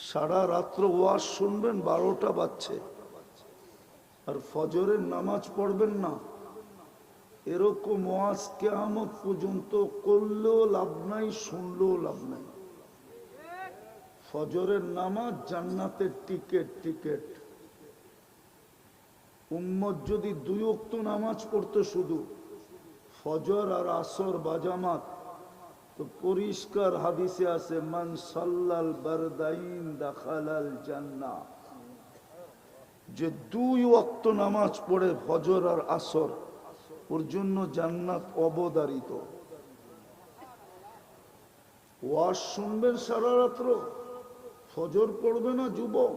সারা রাত্র ওয়াজ শুনবেন, 12টা বাজছে, আর ফজরের নামাজ পড়বেন না। এরকম ওয়াজ কিয়ামত পর্যন্ত করলেও লাভ নাই, শুনলেও লাভ নাই। ফজরের নামাজ জান্নাতের টিকেট টিকেট। উম্মত যদি 2 ওয়াক্ত নামাজ পড়তো শুধু ফজর আর আসর বাজামাত, তো পরিষ্কার হাদিসে আছে মান সাল্লাল বারদাইন দাখালাল জান্নাহ, যে 2 ওয়াক্ত নামাজ পড়ে ফজর আর আসর, ওর জন্য জান্নাত অবধারিত। ওয়াজ শুনবেন সারা রাত্র, ফজর পড়বে না যুবক।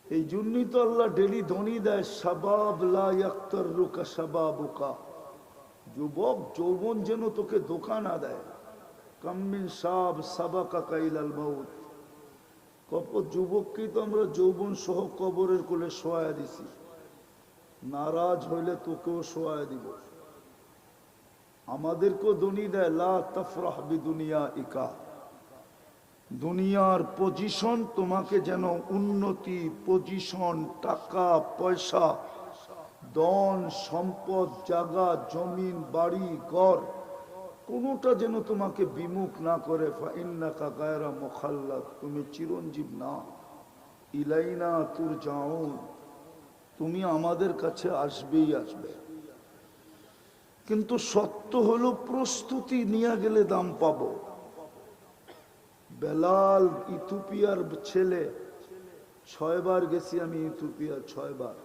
এই জন্যই তো আল্লাহ ডেলি ধ্বনি দেয় শাবাব লা ইয়াক্তারুকা শাবাবুকা, যুবক যৌবন যেন তোকে ধোঁকা না দেয়। কাম মিন শাব সাবাকাকা ইলাল মাউত, কত যুবককেই তো আমরা যৌবন সহ কবরের কোলে শোয়া দিছি। নারাজ হইলে তোকেও শোয়া দিব। আমাদেরকেও ধ্বনি দেয় লা তাফরাহ বিদুনিয়া ইকা, দুনিয়ার পজিশন তোমাকে যেন উন্নতি, পজিশন, টাকা পয়সা, ধন সম্পদ, জায়গা জমিন, বাড়ি ঘর, কোনোটা যেন তোমাকে বিমুখ না করে। ফাইন্নাকা গায়রা মুখাল্লাদ, তুমি চিরঞ্জীব না। ইলাইনা তুরজাউন, তুমি আমাদের কাছে আসবেই আসবে। কিন্তু সত্য হলো প্রস্তুতি নিয়ে গেলে দাম পাবো। বেলাল ইথিওপিয়ার ছেলে, 6 বার গেছি আমি ইথিওপিয়া, 6 বার।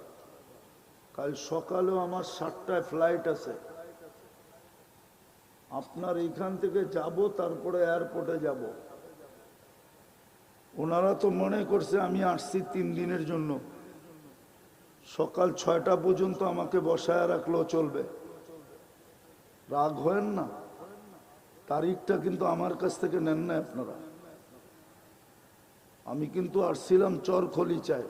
কাল সকালেও আমার 7টায় ফ্লাইট আছে। আপনার এইখান থেকে যাব, তারপরে এয়ারপোর্টে যাব। ওনারা তো মনে করছে আমি আসছি 3 দিনের জন্য। সকাল 6টা পর্যন্ত আমাকে বসায় রাখলেও চলবে, রাগ হয়েন না। তারিখটা কিন্তু আমার কাছ থেকে নেন না আপনারা। আমি কিন্তু আসছিলাম চরখলিচায়।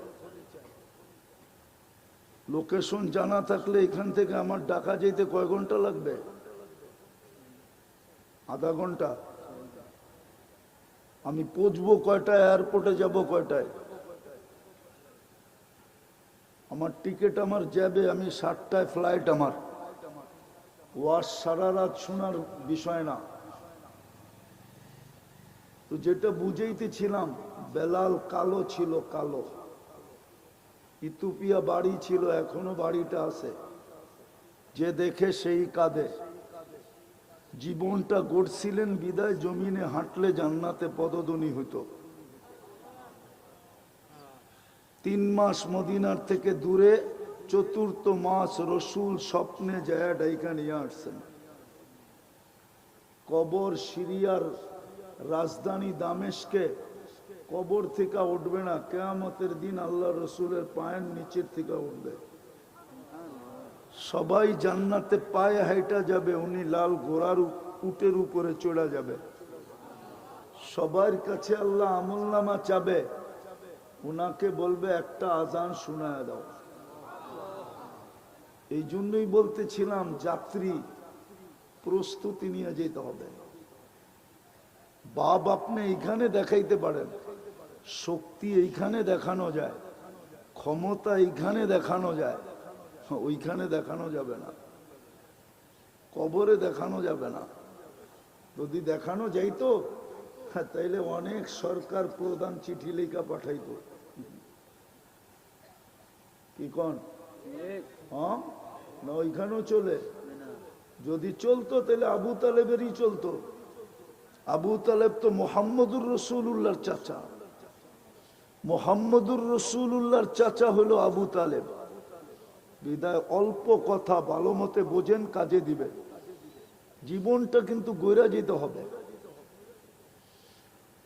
লোকেশন জানা থাকলে এখান থেকে আমার ঢাকা যেতে কয় ঘন্টা লাগবে? আধা ঘন্টা। আমি পৌঁছবো কয়টায়, এয়ারপোর্টে যাব কয়টায়? আমার টিকিট আমার যাবে, আমি 7টায় ফ্লাইট আমার। ওয়াজ সারা রাত শোনার বিষয় না। তো যেটা বুঝাইতেছিলাম, বেলাল কালো ছিল, কালো। ইথিওপিয়া বাড়ি ছিল, এখনো বাড়িটা আছে। যে দেখে সেই কাঁদে। জীবনটা গড়ছিলেন বিদায় জমিনে হাঁটলে জান্নাতে পদধ্বনি হইতো। 3 মাস মদিনার থেকে দূরে, 4র্থ মাস রসুল স্বপ্নে যায় ডাইকা নিয়ে আসছেন। কবর সিরিয়ার রাজধানী দামেস্কে, কবর থেকে উঠবে না, কিয়ামতের দিন আল্লাহ রসুলের পায়ের নিচের থেকে উঠবে। সবাই জান্নাতে পায়ে হাইটা যাবে, উনি লাল ঘোড়ার উটের উপরে চড়া যাবে। সবার কাছে আল্লাহ আমলনামা চাবে, উনাকে বলবে একটা আজান শোনায় দাও। এই জন্যই বলতেছিলাম যাত্রী প্রস্তুতি নিয়ে যেতে হবে। বাপ আপনি এইখানে দেখাইতে পারেন, শক্তি এইখানে দেখানো যায়, ক্ষমতা এইখানে দেখানো যায়, ওইখানে দেখানো যাবে না, কবরে দেখানো যাবে না। যদি দেখানো যাইতো তাইলে অনেক সরকার প্রধান চিঠি লেখা পাঠাইতো। কি কন? হ্যাঁ না, ওইখানেও চলে। যদি চলতো তাহলে আবু তালেবেরই চলতো। আবু তালেব তো মোহাম্মদুর রসুল্লাহর চাচা। মোহাম্মদুর রসুল্লাহর চাচা হলো আবু তালেব। বিদায় অল্প কথা ভালো মতে বোঝেন, কাজে দিবে। জীবনটা কিন্তু গইরা যেতে হবে,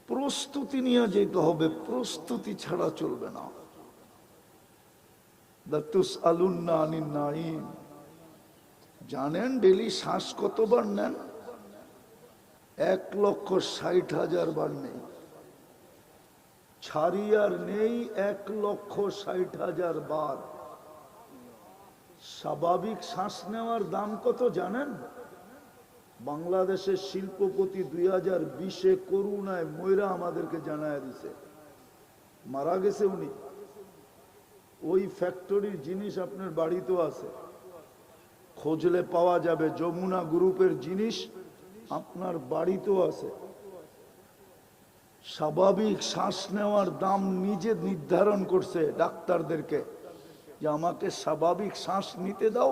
প্রস্তুতি নিয়ে যেতে হবে, প্রস্তুতি ছাড়া চলবে না। লাতুসআলুন্না আনিন নাঈম। জানেন ডেলি শ্বাস কতবার নেন? 1,60,000 বার নেই। ছাড়ি আর নেই 1,60,000 বার। স্বাভাবিক শ্বাস নেওয়ার দাম কত জানেন? বাংলাদেশের শিল্পপতি 2020-এ করুণায় ময়রা আমাদেরকে জানায় দিছে, মারা গেছে উনি। ওই ফ্যাক্টরির জিনিস আপনার বাড়িতেও আছে, খোঁজলে পাওয়া যাবে। যমুনা গ্রুপের জিনিস আপনার বাড়িতেও আছে। স্বাভাবিক শ্বাস নেওয়ার দাম নিজে নির্ধারণ করছে ডাক্তারদেরকে, যে আমাকে স্বাভাবিক শ্বাস নিতে দাও,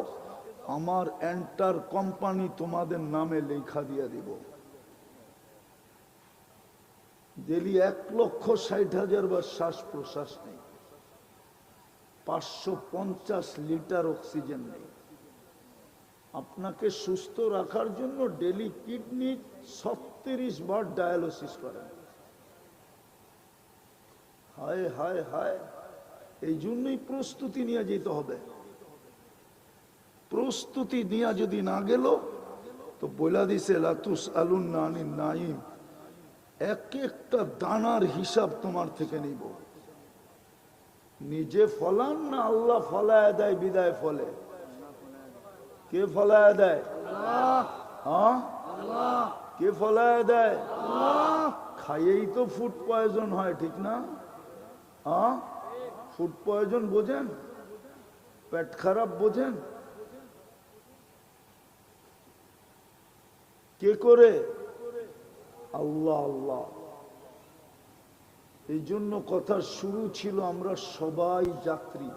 আমার এন্টার কোম্পানি তোমাদের নামে লেখা দিয়ে দিব। ডেলি 1,60,000 বার শ্বাস প্রশ্বাস নেই, 550 লিটার অক্সিজেন নেই। আপনাকে সুস্থ রাখার জন্য ডেলি কিডনি 36 বার ডায়ালিসিস করেন। হায় হায় হায়, এই জন্যই প্রস্তুতি নিয়ে যেতে হবে। প্রস্তুতি নিয়ে যদি না গেল তো বলা দিছে লাতুস আলুন নানিন নাইম, এক একটা দানার হিসাব তোমার থেকে নিব। নিজে ফলান না আল্লাহ ফলায় দেয় বিদায় ফলে? কে ফলায় দেয়? হ্যাঁ, কে ফলায় দেয়? খাইয়েই তো ফুড পয়জন হয়, ঠিক না? হ্যাঁ, ফুড পয়জন বোঝেন? পেট খারাপ বোঝেন? কে করে? আল্লাহ আল্লাহ। এই জন্য কথা শুরু ছিল, আমরা সবাই যাত্রী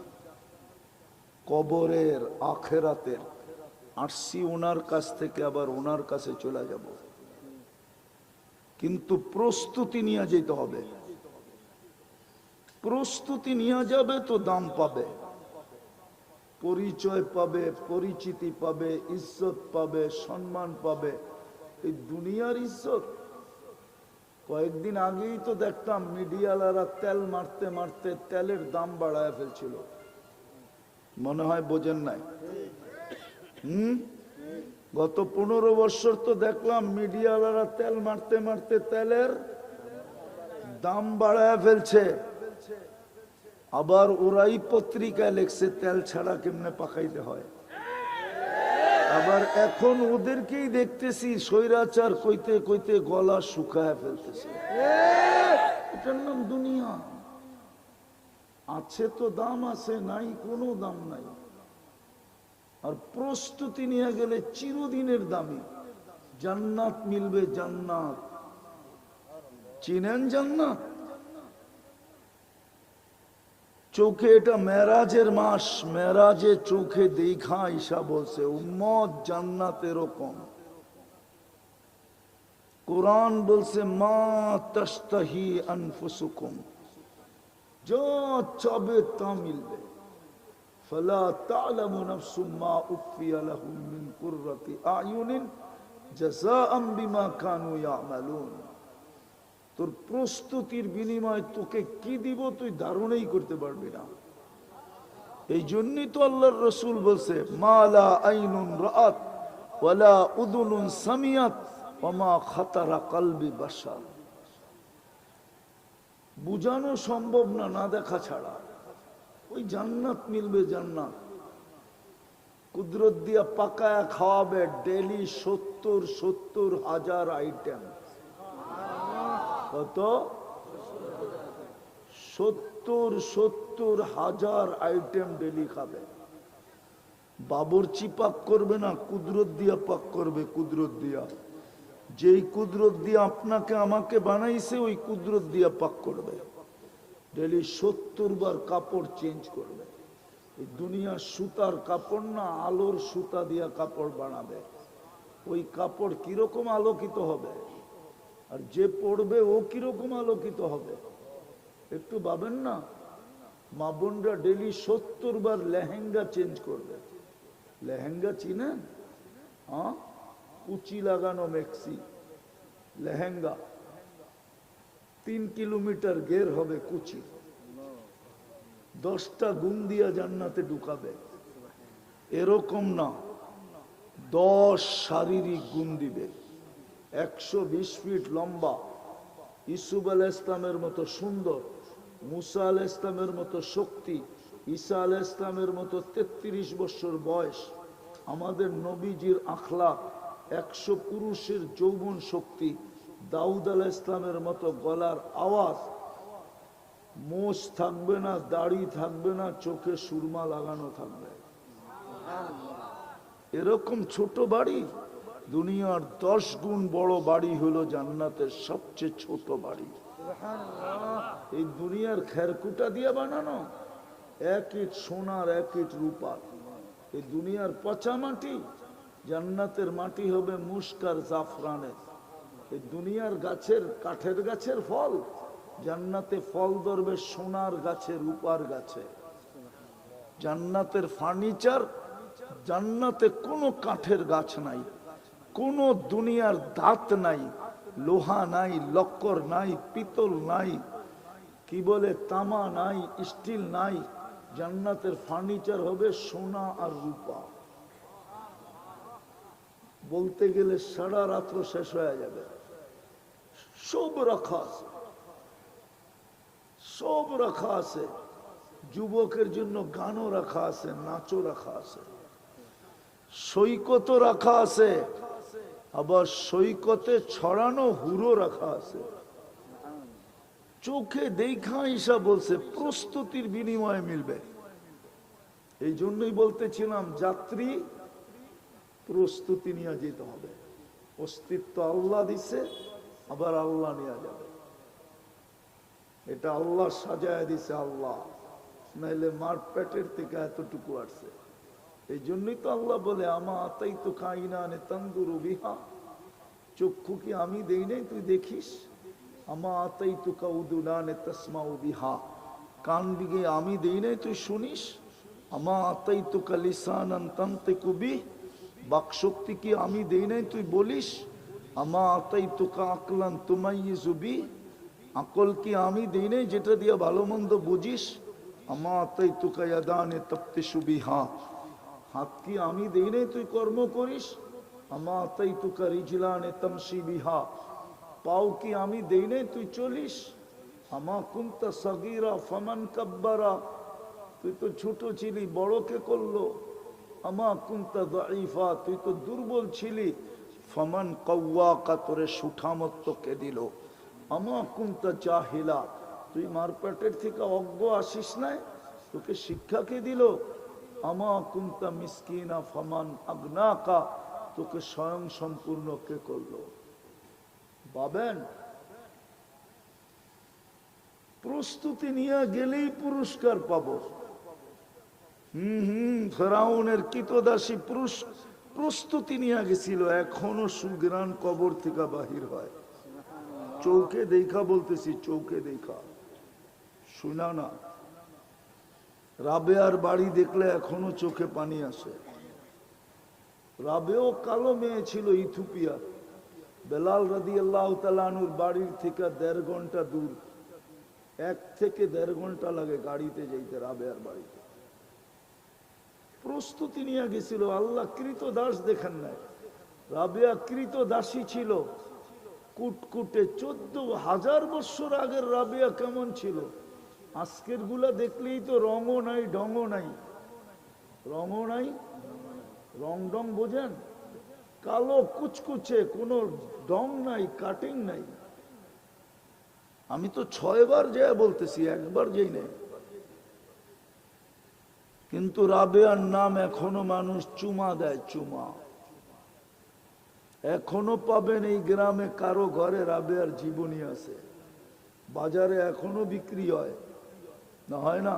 কবরের, আখেরাতের। আসছি ওনার কাছ থেকে, আবার ওনার কাছে চলে যাব, কিন্তু প্রস্তুতি নিয়ে যেতে হবে। প্রস্তুতি নিয়ে যাবে তো দাম পাবে, পরিচয় পাবে, পরিচিতি পাবে, ইজ্জত পাবে, সম্মান পাবে। এই দুনিয়ার ইজ্জত। কয়েকদিন আগেই তো দেখতাম মিডিয়ালারা তেল মারতে মারতে তেলের দাম বাড়ায় ফেলছিল, মনে হয় বোঝেন নাই। গত 15 বছর তো দেখলাম মিডিয়ালারা তেল মারতে মারতে তেলের দাম বাড়ায় ফেলছে। আবার ওরাই পত্রিকায় লেখছে তেল ছাড়া কেমনে পাকাইতে হয়। আবার এখন ওদেরকেই দেখতেছি স্বৈরাচার কইতে কইতে গলা শুকায় ফেলতেছে। এটার নাম দুনিয়া। আছে তো দাম আছে, নাই কোনো দাম নাই। আর প্রস্তুতি নিয়ে গেলে চিরদিনের দামি জান্নাত মিলবে। জান্নাত চিনেন? জান্নাত চোখে, এটা মেরাজের মাস, মেরাজে চোখে দেখা ঈশা বলছে উম্মত জান্নাত এরকম। কোরআন বলছে মা তাশতাহি আনফুসুকুম, যা চাবে তা মিলবে। ফালা তা'লামু নাফসুম মা উখফিয়া লাহুম মিন কুররাতি আ'য়ুনিন জাযাআম বিমা কানু ইয়া'মালুন। তোর প্রস্তুতির বিনিময়ে তোকে কি দিব তুই ধারণাই করতে পারবি না। এই জন্যই তো আল্লাহর রাসূল বলছে মালা আইনুন রাআত ওয়ালা উযুনুন সামিয়াত ওয়া মা খাতারা কলবি বাশার। বুঝানো সম্ভব না, না দেখা ছাড়া। ওই জান্নাত মিলবে, জান্নাত কুদরত দিয়া পাকায়া খাওয়াবে। Daily 70,000 item. কত? 70,000 আইটেম ডেলি খাবে। বাবুর্চি পাক করবে না, কুদরত দিয়া পাক করবে। কুদরত দিয়া, যেই কুদরত দিয়া আপনাকে আমাকে বানাইছে ওই কুদরত দিয়া পাক করবে। ডেলি 70 বার কাপড় চেঞ্জ করবে। এই দুনিয়া সুতার কাপড় না, আলোর সুতা দিয়া কাপড় বানাবে। ওই কাপড় কিরকম আলোকিত হবে, আর যে পড়বে ও কিরকম আলোকিত হবে একটু ভাবেন না। মা বোনরা ডেলি 70 বার লেহেঙ্গা চেঞ্জ করবে। লেহেঙ্গা চিনেন? হ্যাঁ, কুচি লাগানো মেক্সি লেহেঙ্গা, 3 কিলোমিটার ঘের হবে কুচি। 10টা গুণ দিয়া জান্নাতে ঢুকাবে। এরকম না, 10 শারীরিক গুণ দিবে। 120 ফিট লম্বা, ইসুফ আলাইহিস ইসলামের মতো সুন্দর, মুসা আলাইহিস ইসলামের মতো শক্তি, ঈসা আলাইহিস ইসলামের মতো 33 বছর বয়স। আমাদের নবীজির আখলাক, 100 পুরুষের যৌবন শক্তি, দাউদ আলাইহিস ইসলামের মতো গলার আওয়াজ, মোষ থাকবে না, দাড়ি থাকবে না, চোখে সুরমা লাগানো থাকবে, এরকম ছোট বাড়ি। দুনিয়ার 10 গুণ বড় বাড়ি হলো জান্নাতের সবচেয়ে ছোট বাড়ি। এই দুনিয়ার খেরকুটা দিয়ে বানানো, 1 ইট সোনার 1 ইট রূপার। এই দুনিয়ার পচা মাটি, জান্নাতের মাটি হবে মুস্কার জাফরানের। এই দুনিয়ার গাছের, কাঠের গাছের ফল, জান্নাতে ফল ধরবে সোনার গাছে, রূপার গাছে। জান্নাতের ফার্নিচার, জান্নাতে কোনো কাঠের গাছ নাই, কোনো দুনিয়ার দাঁত নাই, লোহা নাই, লক্কর নাই, পিতল নাই, কি বলে তামা নাই, স্টিল নাই। জান্নাতের ফার্নিচার হবে সোনা আর রূপা। বলতে গেলে সারা রাত্র শেষ হয়ে যাবে। সব রাখা আছে, সব রাখা আছে। যুবকের জন্য গানও রাখা আছে, নাচও রাখা আছে, সৈকতও রাখা আছে, আবার সৈকতে ছড়ানো হুরো রাখা আছে। চোখে দেখা ঈশা বলছে প্রস্তুতির বিনিময়ে মিলবে। এই জন্যই বলতেছিলাম যাত্রী প্রস্তুতি নিয়ে যেতে হবে। অস্তিত্ব আল্লাহ দিছে, আবার আল্লাহ নিয়ে যাবে। এটা আল্লাহ সাজায় দিছে, আল্লাহ, নাইলে মার পেটের থেকে এতটুকু আসছে। এই জন্যই তো আল্লাহ বলে আমা আতাই তো কাইনানে তান্দুরু বিহা, চক্ষু কি আমি দেই নাই তুই দেখিস? আমা আতাই তো কাউদুলানে তাসমাউ বিহা, কান দিকে আমি দেই নাই তুই শুনিস? আমা আতাই তো কালিসানান তানতিকু বি, বাকশক্তি কি আমি দেই নাই তুই বলিস? আমা আতাই তো কা আকলান তুমাইয়িজু বি, আকল কি আমি দেই নাই যেটা দিয়ে ভালো মন্দ বুঝিস? আমা আতাই তো কায়াদানে তাফতিশু বিহা, হাত কি আমি দেই নাই তুই কর্ম করিস? আমা আতাই তো কা রিজলানে তামশি বিহা, পাও কি আমি দেই নাই তুই চলিস? আমা কুনতা সাগীরা ফামান কাব্বারা, তুই তো ছোট ছিলি, বড় কে করলো? আমা কুনতা দাঈফা, তুই তো দুর্বল ছিলি, ফামান কাওয়াকা, তোরে সুঠামত্ব কে দিল? আমা কুনতা জাহিলা, তুই মারপেটের থেকে অজ্ঞ আসিস নাই, তোকে শিক্ষা কে দিল? আমা কুনতা মিসকিনা ফামান আগনাকা, তোকে স্বয়ং সম্পূর্ণ কে করলো? পাবেন? প্রস্তুতি নিয়ে গেলেই পুরস্কার পাবো। ফেরাউনের কৃতদাসী প্রস্তুতি নিয়ে গেছিল, এখনো সুগ্রাণ কবর থেকে বাহির হয়। চৌকে দেখা বলতেছি, চৌকে দেখা, শুনা না। রাবেয়ার বাড়ি দেখলে এখনো চোখে পানি আসে। রাবেও কালো মেয়ে ছিল, ইথিওপিয়ার। বেলাল রাদিয়াল্লাহু তাআলা আনহুর বাড়ির থেকে 1.5 ঘন্টা দূর, 1 থেকে 1.5 ঘন্টা লাগে গাড়িতে যাইতে রাবেয়ার বাড়িতে। প্রস্তুতি নিয়ে গেছিল। আল্লাহ কৃত দাস দেখেন নাই, রাবেয়া কৃত দাসী ছিল। কুটকুটে 14,000 বছর আগের রাবেয়া কেমন ছিল? আজকের গুলা দেখলেই তো রঙও নাই, ঢঙও নাই। রঙও নাই, রং ডং বোঝেন? কালো কুচকুচে, কোনো ডং নাই, কাটিং নাই। আমি তো 6 বার যায় বলতেছি, একবার যাই নাই। কিন্তু রাবেয়ার নাম এখনো মানুষ চুমা দেয়, চুমা। এখনো পাবেন এই গ্রামে কারো ঘরে রাবেয়ার জীবনী আছে, বাজারে এখনো বিক্রি হয় না? হয় না?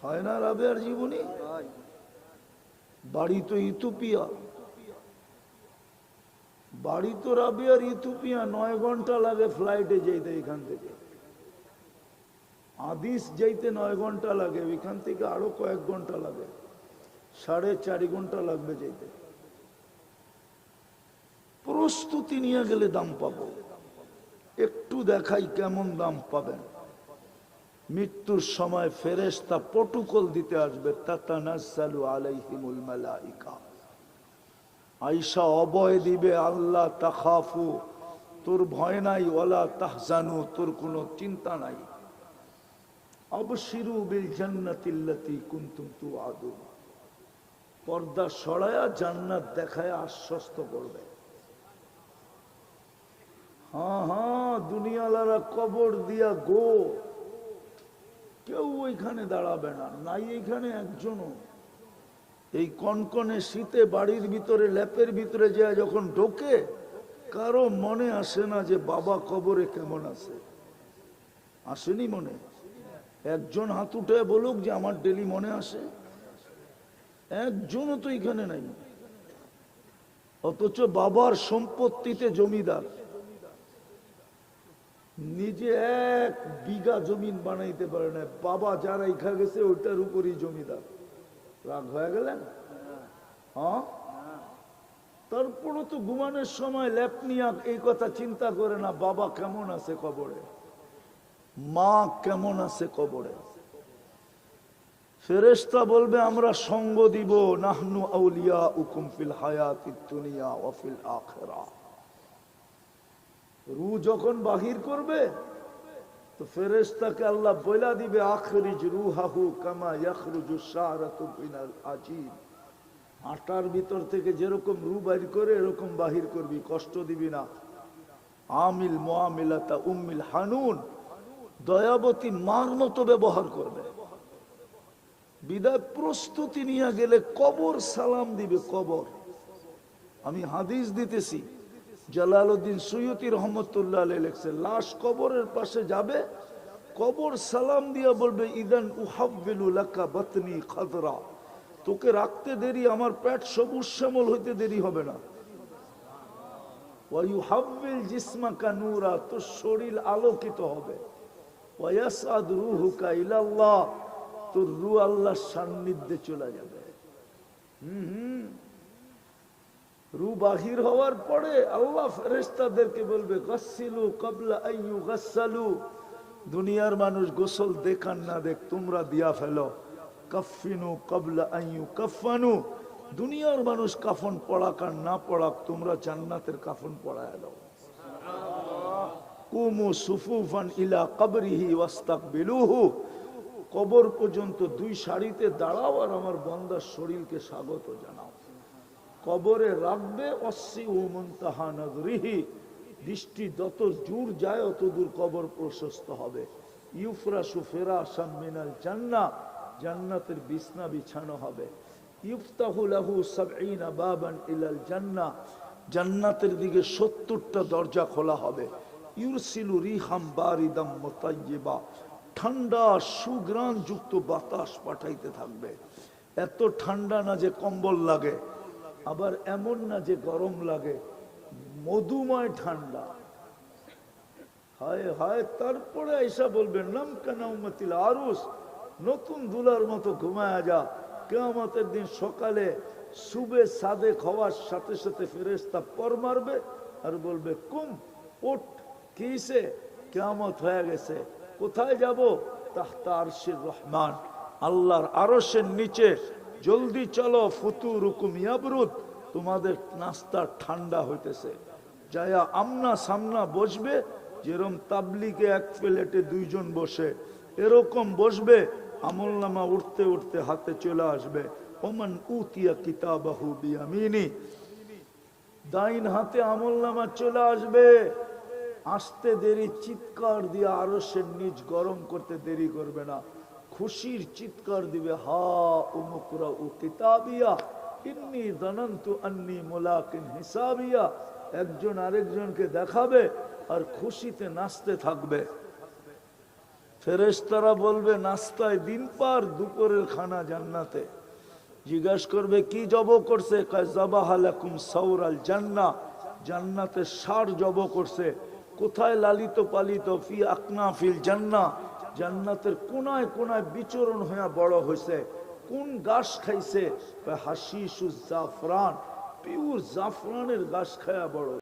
হয় না? রাবেয়ার জীবনী। বাড়ি তো ইথিওপিয়া, বাড়ি তো রাবেয়ার ইথিওপিয়া। 9 ঘন্টা লাগে ফ্লাইটে যেতে, এখান থেকে আদিস যাইতে 9 ঘন্টা লাগে, এখান থেকে আরো কয়েক ঘন্টা লাগে, 4.5 ঘন্টা লাগবে যেতে। প্রস্তুতি নিয়ে গেলে দাম পাবো। একটু দেখাই কেমন দাম পাবেন। মৃত্যুর সময় ফেরেশতা প্রটোকল দিতে আসবে, তাতানাজ্জালু আলাইহিমুল মালাইকা। আয়েশা অভয় দিবে, আল্লাহ তাখাফু, তোর ভয় নাই, ওয়ালা তাহজানু, তোর কোনো চিন্তা নাই। আবশিরু বিল জান্নাতিল্লাতী কুনতুম তুআদুন, পর্দা সরায়া জান্নাত দেখায় আশ্বস্ত করবে। হ্যাঁ হ্যাঁ, দুনিয়ালারা কবর দিয়া গো, কেউ ওইখানে দাঁড়াবে না, নাই এখানে একজনও। এই কনকনে শীতে বাড়ির ভিতরে ল্যাপের ভিতরে যায় যখন ঢোকে, কারো মনে আসে না যে বাবা কবরে কেমন আছে। আসেনি মনে? একজন হাত উঠে বলুক যে আমার ডেলি মনে আসে। একজনও তো এখানে নাই। অথচ বাবার সম্পত্তিতে জমিদার, নিজে 1 বিঘা জমিন বানাইতে পারে না, বাবা যারা ইখা গেছে ওইটার উপরই জমিদার। রাগ হয়ে গেলেন? হ্যাঁ, তারপরও তো ঘুমানোর সময় ল্যাপ নিয়ে এই কথা চিন্তা করে না, বাবা কেমন আছে কবরে, মা কেমন আছে কবরে। ফেরেশতা বলবে আমরা সঙ্গ দিব, নাহনু আউলিয়াউকুম ফিল হায়াতিদ দুনিয়া ওয়া ফিল আখিরাহ। রূহ যখন বাহির করবে তো ফেরেশতাকে আল্লাহ বইলা দিবে, আখরিজ রূহাহু কামা ইয়াখরুজু শারাতু মিনাল আজীব। আটার ভিতর থেকে যেরকম রূহ বাইর করে এরকম বাহির করবি, কষ্ট দিবি না। আমিল মুআমিলাতা উম্মিল হানুন, দয়াবতী মার মতো ব্যবহার করবে। বিদায় প্রস্তুতি নিয়ে গেলে কবর সালাম দিবে। কবর, আমি হাদিস দিতেছি, জালালউদ্দিন সুয়ুতী রহমতুল্লাহ আলাইহি লেখছে, লাশ কবরের পাশে যাবে, কবর সালাম দিয়া বলবে, ইদান উহাব্বিলু লাকা বাতনি খাদরা, তোকে রাখতে দেরি, আমার পেট সবুজ শ্যামল হইতে দেরি হবে না। ওয়া ইউহাব্বিল জিসমাকা নূরা, তোর শরীর আলোকিত হবে। ওয়া ইয়াসআদ রূহুকা ইলাল্লাহ, তোর রূহ আল্লাহর সান্নিধ্যে চলে যাবে। রূহ বাহির হওয়ার পরে আল্লাহ ফেরেশতাদেরকে বলবে, গাসসিলু ক্বাবলা আন ইউগাসসালু, দুনিয়ার মানুষ গোসল দেখান না দেখ তোমরা দিয়া ফেলো। কাফিনু ক্বাবলা আন ইউকাফানু, দুনিয়ার মানুষ কাফন পড়াক আর না পড়াক তোমরা জান্নাতের কাফন পড়ায় দাও। কুমু সুফুফান ইলা কবরিহি ওয়াস্তাকবিলুহু, কবর পর্যন্ত 2 সারিতে দাঁড়াও আর আমার বান্দার শরীরকে স্বাগত জানাও। কবরে রাখবে, অসিউ মুনতাহা নজরিহি, দৃষ্টি যত দূর যায় অত দূর কবর প্রশস্ত হবে। ইউফরাশু ফিরাশাম মিনাল জান্নাহ, জান্নাতের বিছনা বিছানো হবে। ইফতাহু লাহু 70 বাবান ইলাল জান্নাহ, জান্নাতের দিকে 70টা দরজা খোলা হবে। ইউরসিলু রিহাম বারিদাম মুতায়্যিবা, ঠান্ডা সুগ্রাণ যুক্ত বাতাস পাঠাইতে থাকবে। এত ঠান্ডা না যে কম্বল লাগে, আবার এমন না যে গরম লাগে, মধুময় ঠান্ডা। হায় হায়, তারপরে আইসা বলবে, নাম কানাউমাতিল আরুস, নতুন দুলার মতো ঘুমায়া যা। কিয়ামতের দিন সকালে সুবে সাদেক হওয়ার সাথে সাথে ফেরেশতা পর মারবে আর বলবে, কুম ওঠ, কিসে, কিয়ামত হয়ে গেছে। কোথায় যাব? তাহতা আরশির রহমান, আল্লাহর আরশের নিচে। জলদি চলো, ফুতুরুকুম ইয়াবরুদ, তোমাদের নাস্তা ঠান্ডা হইতেছে। যায়া আমনা সামনা বসবে, যেরকম তাবলিগে 1 প্লেটে 2 জন বসে এরকম বসবে। আমলনামা উঠতে উঠতে হাতে চলে আসবে। ওমান উতিয়া কিতাবাহু বিয়ামিনি, ডাইন হাতে আমলনামা চলে আসবে। আসতে দেরি, চিৎকার দিয়ে আরশের নিচ গরম করতে দেরি করবে না, খুশির চিৎকার দিবে, হা উমুকরা উ কিতাবিয়া ইন্নী যানানতু আন্নী মুলাকিন হিসাবিয়া। একজন আরেকজনকে দেখাবে আর খুশিতে নাচতে থাকবে। ফেরেশতারা বলবে, নাস্তায় দিন পার, দুপুরের খানা জান্নাতে। জিজ্ঞাস করবে, কি জব করছে? কয় যাবাহা লাকুম সাওরাল জান্নাহ, জান্নাতের ষাঁড় জব করছে। কোথায় লালিত পালিত? ফি আকনাফিল জান্নাহ, জান্নাতের কোনায় কোনায় বিচরণ হয়ে বড় হয়েছে। কোন ঘাস খাইছে? হাশিসুজ জাফরান, পিওর জাফরানের ঘাস খায়া বড়।